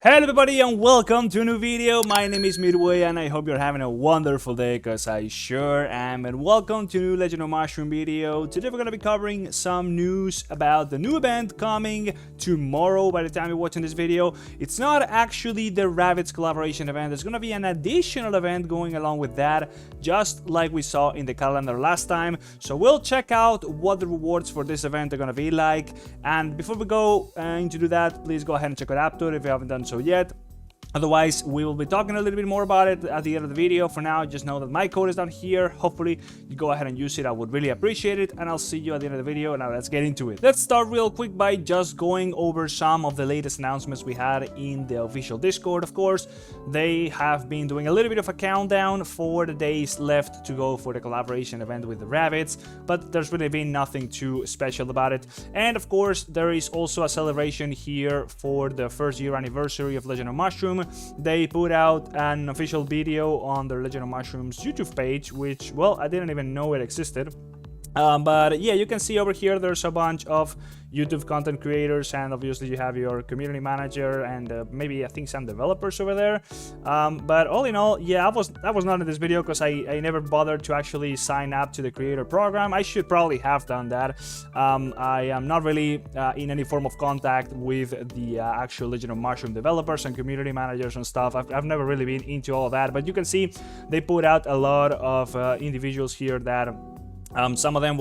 Hello everybody and welcome to a new video. My name is Midway and I hope you're having a wonderful day because I sure am. And welcome to a new Legend of Mushroom video. Today we're going to be covering some news about the new event coming tomorrow by the time you're watching this video. It's not actually the Rabbits collaboration event. There's going to be an additional event going along with that, just like we saw in the calendar last time. So we'll check out what the rewards for this event are going to be like. And before we go into do that, please go ahead and check out Aptoide if you haven't done so yet. Otherwise, we will be talking a little bit more about it at the end of the video. For now, just know that my code is down here. Hopefully, you go ahead and use it. I would really appreciate it. And I'll see you at the end of the video. Now, let's get into it. Let's start real quick by just going over some of the latest announcements we had in the official Discord, of course. They have been doing a little bit of a countdown for the days left to go for the collaboration event with the Rabbits. But there's really been nothing too special about it. And, of course, there is also a celebration here for the first year anniversary of Legend of Mushroom. They put out an official video on their Legend of Mushrooms YouTube page, which, well, I didn't even know it existed. But yeah, you can see over here there's a bunch of YouTube content creators, and obviously you have your community manager and maybe I think some developers over there. But all in all, yeah, I was not in this video because I never bothered to actually sign up to the creator program. I should probably have done that. I am not really in any form of contact with the actual Legend of Mushroom developers and community managers and stuff. I've never really been into all of that, but you can see they put out a lot of individuals here that some of them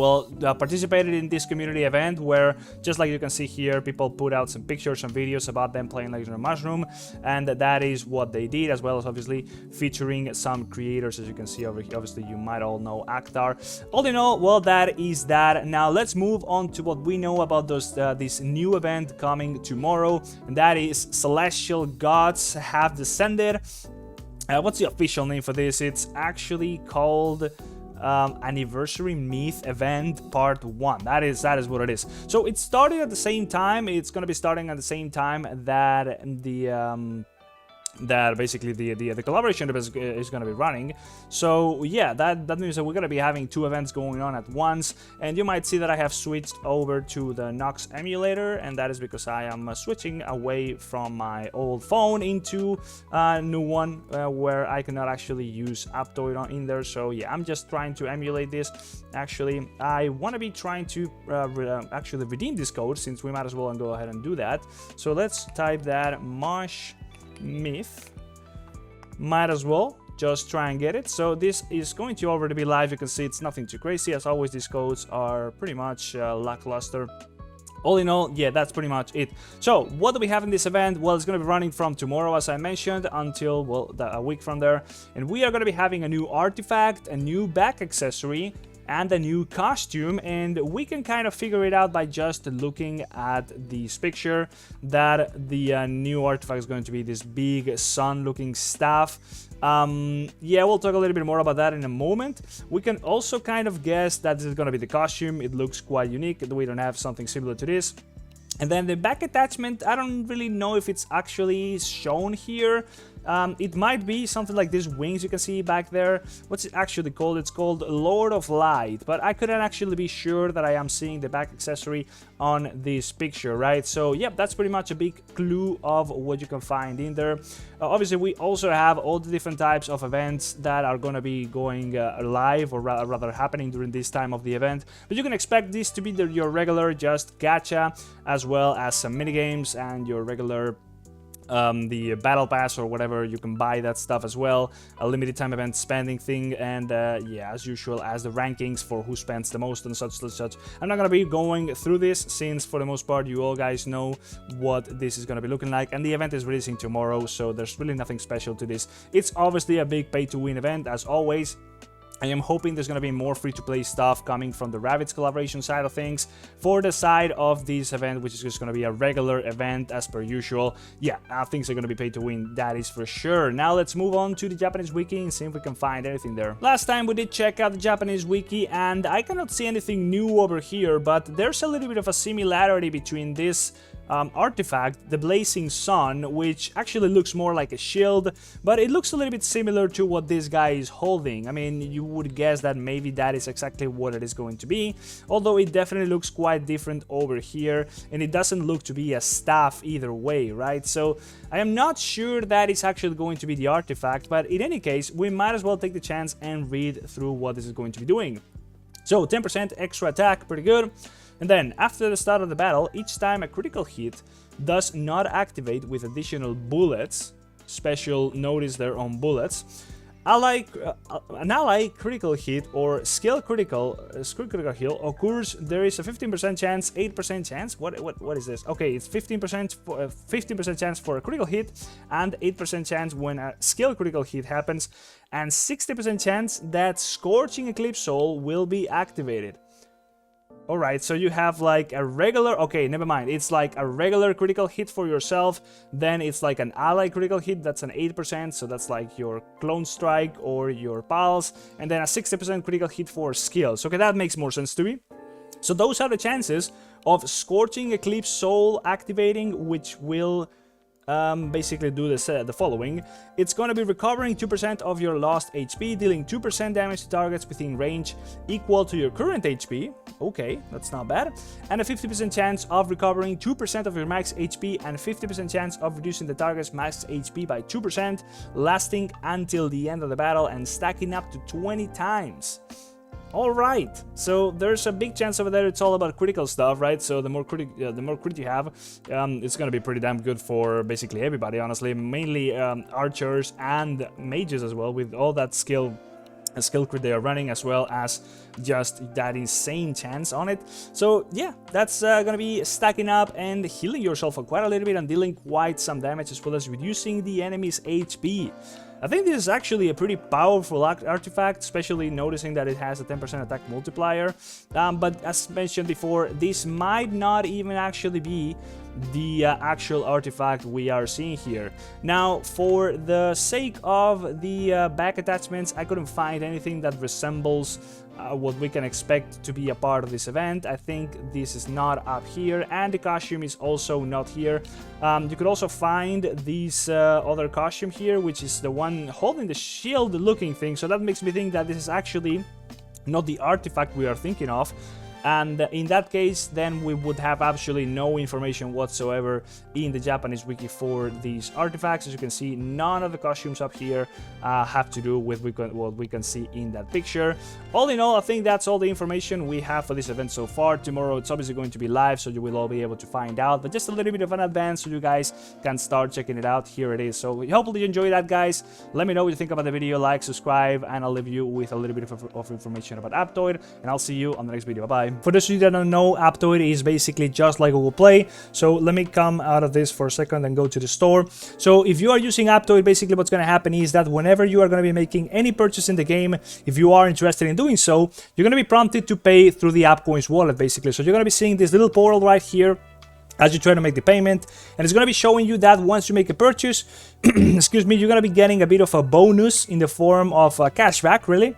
participated in this community event where, just like you can see here, people put out some pictures and videos about them playing Legend of Mushroom, and that is what they did, as well as obviously featuring some creators, as you can see over here. Obviously, you might all know Actar. All in all, well, that is that. Now, let's move on to what we know about this new event coming tomorrow, and that is Celestial Gods Have Descended. What's the official name for this? It's actually called Anniversary Myth Event Part 1. That is what it is. So it started at the same time. It's going to be starting at the same time that basically the collaboration is going to be running. So yeah, that means that we're going to be having two events going on at once. And you might see that I have switched over to the Nox emulator, and that is because I am switching away from my old phone into a new one where I cannot actually use Aptoide in there. So yeah, I'm just trying to emulate this. Actually, I want to be trying to actually redeem this code, since we might as well go ahead and do that. So let's type that mosh myth. Might as well just try and get it. So this is going to already be live. You can see it's nothing too crazy. As always, these codes are pretty much lackluster. All in all, yeah, that's pretty much it. So what do we have in this event? Well, it's going to be running from tomorrow, as I mentioned, until, well, a week from there. And we are going to be having a new artifact, a new back accessory, and a new costume, and we can kind of figure it out by just looking at this picture that the new artifact is going to be this big sun looking staff. Yeah, we'll talk a little bit more about that in a moment. We can also kind of guess that this is going to be the costume. It looks quite unique. We don't have something similar to this. And then the back attachment, I don't really know if it's actually shown here. It might be something like these wings you can see back there. What's it actually called? It's called Lord of Light, but I couldn't actually be sure that I am seeing the back accessory on this picture, right? So, yep, that's pretty much a big clue of what you can find in there. Obviously, we also have all the different types of events that are going to be going live, or rather happening during this time of the event. But you can expect this to be your regular just gacha, as well as some minigames and your regular the battle pass or whatever. You can buy that stuff as well, a limited time event spending thing, and yeah, as usual, as the rankings for who spends the most and such. I'm not gonna be going through this, since for the most part you all guys know what this is gonna be looking like, and the event is releasing tomorrow, so there's really nothing special to this. It's obviously a big pay to win event, as always. I am hoping there's going to be more free-to-play stuff coming from the Rabbits collaboration side of things. For the side of this event, which is just going to be a regular event as per usual, yeah, things are going to be paid to win, that is for sure. Now let's move on to the Japanese wiki and see if we can find anything there. Last time we did check out the Japanese wiki, and I cannot see anything new over here, but there's a little bit of a similarity between this artifact, the Blazing Sun, which actually looks more like a shield, but it looks a little bit similar to what this guy is holding. I mean, you would guess that maybe that is exactly what it is going to be, although it definitely looks quite different over here, and it doesn't look to be a staff either way, right? So I am not sure that is actually going to be the artifact, but in any case, we might as well take the chance and read through what this is going to be doing. So 10% extra attack, pretty good. And then after the start of the battle, each time a critical hit does not activate with additional bullets, special notice there on bullets, an ally critical hit or skill critical heal occurs. There is a 15% chance, 8% chance. What is this? Okay, it's 15% chance for a critical hit and 8% chance when a skill critical hit happens, and 60% chance that Scorching Eclipse Soul will be activated. Alright, so you have like a regular, okay, never mind, it's like a regular critical hit for yourself, then it's like an ally critical hit, that's an 8%, so that's like your Clone Strike or your pals, and then a 60% critical hit for skills. Okay, that makes more sense to me. So those are the chances of Scorching Eclipse Soul activating, which will basically do the following. It's going to be recovering 2% of your lost HP, dealing 2% damage to targets within range equal to your current HP. Okay, that's not bad. And a 50% chance of recovering 2% of your max HP and 50% chance of reducing the target's max HP by 2%, lasting until the end of the battle and stacking up to 20 times. Alright, so there's a big chance over there. It's all about critical stuff, right? So the more crit you have, it's gonna be pretty damn good for basically everybody, honestly. Mainly archers and mages as well, with all that skill crit they are running, as well as just that insane chance on it. So yeah, that's gonna be stacking up and healing yourself for quite a little bit and dealing quite some damage, as well as reducing the enemy's HP. I think this is actually a pretty powerful artifact, especially noticing that it has a 10% attack multiplier. But as mentioned before, this might not even actually be the actual artifact we are seeing here. Now, for the sake of the back attachments, I couldn't find anything that resembles what we can expect to be a part of this event. I think this is not up here, and the costume is also not here. You could also find this other costume here, which is the one holding the shield looking thing, so that makes me think that this is actually not the artifact we are thinking of. And in that case, then we would have absolutely no information whatsoever in the Japanese wiki for these artifacts. As you can see, none of the costumes up here have to do with what we can see in that picture. All in all, I think that's all the information we have for this event so far. Tomorrow, it's obviously going to be live, so you will all be able to find out, but just a little bit of an advance so you guys can start checking it out. Here it is. So hopefully you enjoy that, guys. Let me know what you think about the video, like, subscribe, and I'll leave you with a little bit of information about Aptoide, and I'll see you on the next video. Bye-bye. For those of you that don't know, Aptoide is basically just like Google Play. So let me come out of this for a second and go to the store. So if you are using Aptoide, basically what's going to happen is that whenever you are going to be making any purchase in the game, if you are interested in doing so, you're going to be prompted to pay through the AppCoins wallet, basically. So you're going to be seeing this little portal right here as you try to make the payment, and it's going to be showing you that once you make a purchase, excuse me, you're going to be getting a bit of a bonus in the form of cashback, really,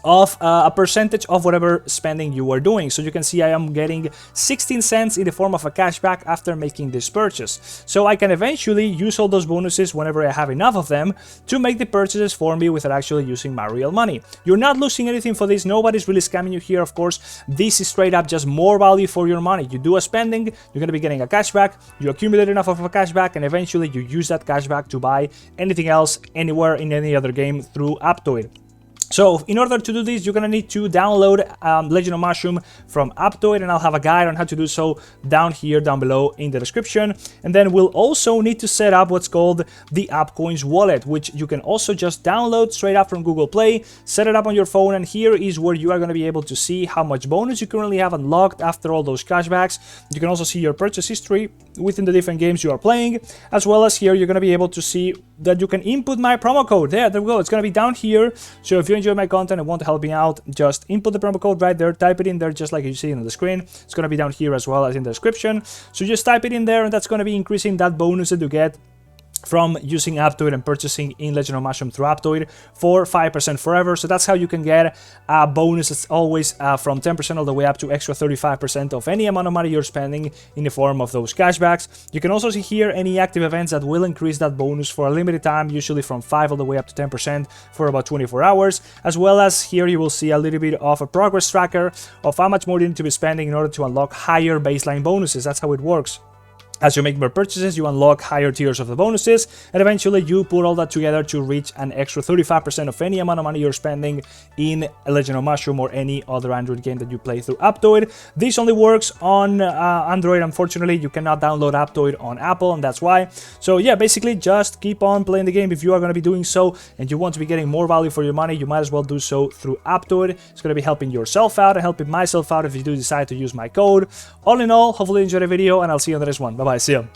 of a percentage of whatever spending you are doing. So you can see I am getting 16 cents in the form of a cashback after making this purchase. So I can eventually use all those bonuses whenever I have enough of them to make the purchases for me without actually using my real money. You're not losing anything for this. Nobody's really scamming you here, of course. This is straight up just more value for your money. You do a spending, you're going to be getting a cashback, you accumulate enough of a cashback, and eventually you use that cashback to buy anything else anywhere in any other game through Aptoide. So in order to do this, you're going to need to download Legend of Mushroom from Aptoide, and I'll have a guide on how to do so down here, down below in the description. And then we'll also need to set up what's called the AppCoins wallet, which you can also just download straight up from Google Play, set it up on your phone, and here is where you are going to be able to see how much bonus you currently have unlocked after all those cashbacks. You can also see your purchase history within the different games you are playing, as well as here you're going to be able to see that you can input my promo code. There we go. It's going to be down here. So if you enjoy my content and want to help me out, just input the promo code right there, type it in there just like you see on the screen. It's going to be down here as well as in the description. So just type it in there, and that's going to be increasing that bonus that you get from using Aptoide and purchasing in Legend of Mushroom through Aptoide for 5% forever. So that's how you can get bonuses always from 10% all the way up to extra 35% of any amount of money you're spending in the form of those cashbacks. You can also see here any active events that will increase that bonus for a limited time, usually from 5 all the way up to 10% for about 24 hours, as well as here you will see a little bit of a progress tracker of how much more you need to be spending in order to unlock higher baseline bonuses. That's how it works. As you make more purchases, you unlock higher tiers of the bonuses, and eventually you put all that together to reach an extra 35% of any amount of money you're spending in Legend of Mushroom or any other Android game that you play through Aptoide. This only works on Android. Unfortunately, you cannot download Aptoide on Apple, and that's why. So yeah, basically just keep on playing the game. If you are going to be doing so and you want to be getting more value for your money, you might as well do so through Aptoide. It's going to be helping yourself out and helping myself out if you do decide to use my code. All in all, hopefully you enjoyed the video, and I'll see you on the next one. Bye-bye. See ya.